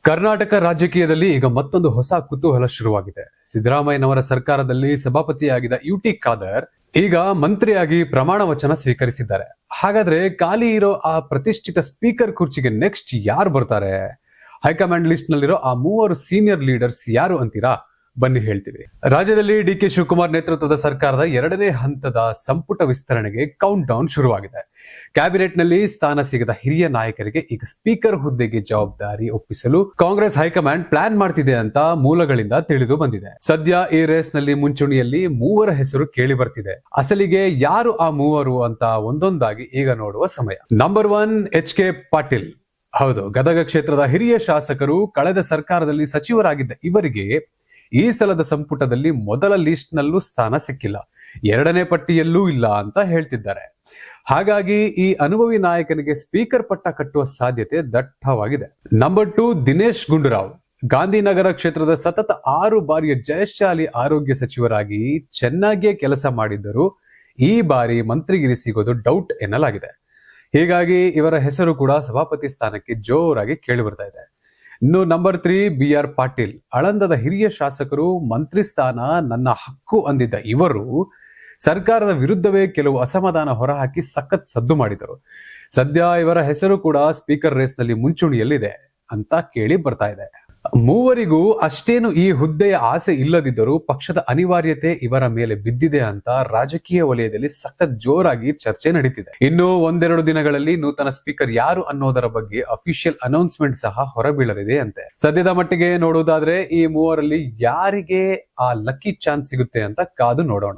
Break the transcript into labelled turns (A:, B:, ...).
A: ಕರ್ನಾಟಕ ರಾಜಕೀಯದಲ್ಲಿ ಈಗ ಮತ್ತೊಂದು ಹೊಸ ಕುತೂಹಲ ಶುರುವಾಗಿದೆ. ಸಿದ್ದರಾಮಯ್ಯನವರ ಸರ್ಕಾರದಲ್ಲಿ ಸಭಾಪತಿಯಾಗಿದ್ದ ಯುಟಿ ಖಾದರ್ ಈಗ ಮಂತ್ರಿಯಾಗಿ ಪ್ರಮಾಣ ವಚನ ಸ್ವೀಕರಿಸಿದ್ದಾರೆ. ಹಾಗಾದ್ರೆ ಖಾಲಿ ಇರೋ ಆ ಪ್ರತಿಷ್ಠಿತ ಸ್ಪೀಕರ್ ಕುರ್ಚಿಗೆ ನೆಕ್ಸ್ಟ್ ಯಾರು ಬರ್ತಾರೆ? ಹೈಕಮಾಂಡ್ ಲಿಸ್ಟ್ ನಲ್ಲಿರೋ ಆ ಮೂವರು ಸೀನಿಯರ್ ಲೀಡರ್ಸ್ ಯಾರು ಅಂತೀರಾ? ಬನ್ನಿ ಹೇಳ್ತೀವಿ. ರಾಜ್ಯದಲ್ಲಿ ಡಿಕೆ ಶಿವಕುಮಾರ್ ನೇತೃತ್ವದ ಸರ್ಕಾರದ 2ನೇ ಹಂತದ ಸಂಪುಟ ವಿಸ್ತರಣೆಗೆ ಕೌಂಟ್ ಡೌನ್ ಶುರುವಾಗಿದೆ. ಕ್ಯಾಬಿನೆಟ್ ನಲ್ಲಿ ಸ್ಥಾನ ಸಿಗದ ಹಿರಿಯ ನಾಯಕರಿಗೆ ಈಗ ಸ್ಪೀಕರ್ ಹುದ್ದೆಗೆ ಜವಾಬ್ದಾರಿ ಒಪ್ಪಿಸಲು ಕಾಂಗ್ರೆಸ್ ಹೈಕಮಾಂಡ್ ಪ್ಲಾನ್ ಮಾಡ್ತಿದೆ ಅಂತ ಮೂಲಗಳಿಂದ ತಿಳಿದು ಬಂದಿದೆ. ಸದ್ಯ ಈ ರೇಸ್ ನಲ್ಲಿ ಮುಂಚೂಣಿಯಲ್ಲಿ ಮೂವರ ಹೆಸರು ಕೇಳಿ ಬರ್ತಿದೆ. ಅಸಲಿಗೆ ಯಾರು ಆ ಮೂವರು ಅಂತ ಒಂದೊಂದಾಗಿ ಈಗ ನೋಡುವ ಸಮಯ. Number 1 HK Patil. ಹೌದು, ಗದಗ ಕ್ಷೇತ್ರದ ಹಿರಿಯ ಶಾಸಕರು. ಕಳೆದ ಸರ್ಕಾರದಲ್ಲಿ ಸಚಿವರಾಗಿದ್ದ ಇವರಿಗೆ ಈ ಸಲದ ಸಂಪುಟದಲ್ಲಿ ಮೊದಲ ಲಿಸ್ಟ್ ನಲ್ಲೂ ಸ್ಥಾನ ಸಿಕ್ಕಿಲ್ಲ, 2ನೇ ಪಟ್ಟಿಯಲ್ಲೂ ಇಲ್ಲ ಅಂತ ಹೇಳ್ತಿದ್ದಾರೆ. ಹಾಗಾಗಿ ಈ ಅನುಭವಿ ನಾಯಕನಿಗೆ ಸ್ಪೀಕರ್ ಪಟ್ಟ ಕಟ್ಟುವ ಸಾಧ್ಯತೆ ದಟ್ಟವಾಗಿದೆ. ನಂಬರ್ 2 ದಿನೇಶ್ ಗುಂಡೂರಾವ್. ಗಾಂಧಿನಗರ ಕ್ಷೇತ್ರದ ಸತತ 6 ಬಾರಿಯ ಜಯಶಾಲಿ ಆರೋಗ್ಯ ಸಚಿವರಾಗಿ ಚೆನ್ನಾಗಿಯೇ ಕೆಲಸ ಮಾಡಿದ್ದರು. ಈ ಬಾರಿ ಮಂತ್ರಿಗಿರಿ ಸಿಗೋದು ಡೌಟ್ ಎನ್ನಲಾಗಿದೆ. ಹೀಗಾಗಿ ಇವರ ಹೆಸರು ಕೂಡ ಸಭಾಪತಿ ಸ್ಥಾನಕ್ಕೆ ಜೋರಾಗಿ ಕೇಳಿ ಬರ್ತಾ ಇದೆ. ಇನ್ನು ನಂಬರ್ 3 BR ಪಾಟೀಲ್. ಆಳಂದದ ಹಿರಿಯ ಶಾಸಕರು. ಮಂತ್ರಿ ಸ್ಥಾನ ನನ್ನ ಹಕ್ಕು ಅಂದಿದ್ದ ಇವರು ಸರ್ಕಾರದ ವಿರುದ್ಧವೇ ಕೆಲವು ಅಸಮಾಧಾನ ಹೊರಹಾಕಿ ಸಖತ್ ಸದ್ದು ಮಾಡಿದರು. ಸದ್ಯ ಇವರ ಹೆಸರು ಕೂಡ ಸ್ಪೀಕರ್ ರೇಸ್ ನಲ್ಲಿ ಮುಂಚೂಣಿಯಲ್ಲಿದೆ ಅಂತ ಕೇಳಿ ಬರ್ತಾ ಇದೆ. ಮೂವರಿಗೂ ಅಷ್ಟೇನು ಈ ಹುದ್ದೆಯ ಆಸೆ ಇಲ್ಲದಿದ್ದರೂ ಪಕ್ಷದ ಅನಿವಾರ್ಯತೆ ಇವರ ಮೇಲೆ ಬಿದ್ದಿದೆ ಅಂತ ರಾಜಕೀಯ ವಲಯದಲ್ಲಿ ಸಖತ್ ಜೋರಾಗಿ ಚರ್ಚೆ ನಡೀತಿದೆ. ಇನ್ನು ಒಂದೆರಡು ದಿನಗಳಲ್ಲಿ ನೂತನ ಸ್ಪೀಕರ್ ಯಾರು ಅನ್ನೋದರ ಬಗ್ಗೆ ಅಫಿಷಿಯಲ್ ಅನೌನ್ಸ್ಮೆಂಟ್ ಸಹ ಹೊರಬೀಳಲಿದೆ ಅಂತೆ. ಸದ್ಯದ ಮಟ್ಟಿಗೆ ನೋಡುವುದಾದ್ರೆ ಈ ಮೂವರಲ್ಲಿ ಯಾರಿಗೆ ಆ ಲಕ್ಕಿ ಚಾನ್ಸ್ ಸಿಗುತ್ತೆ ಅಂತ ಕಾದು ನೋಡೋಣ.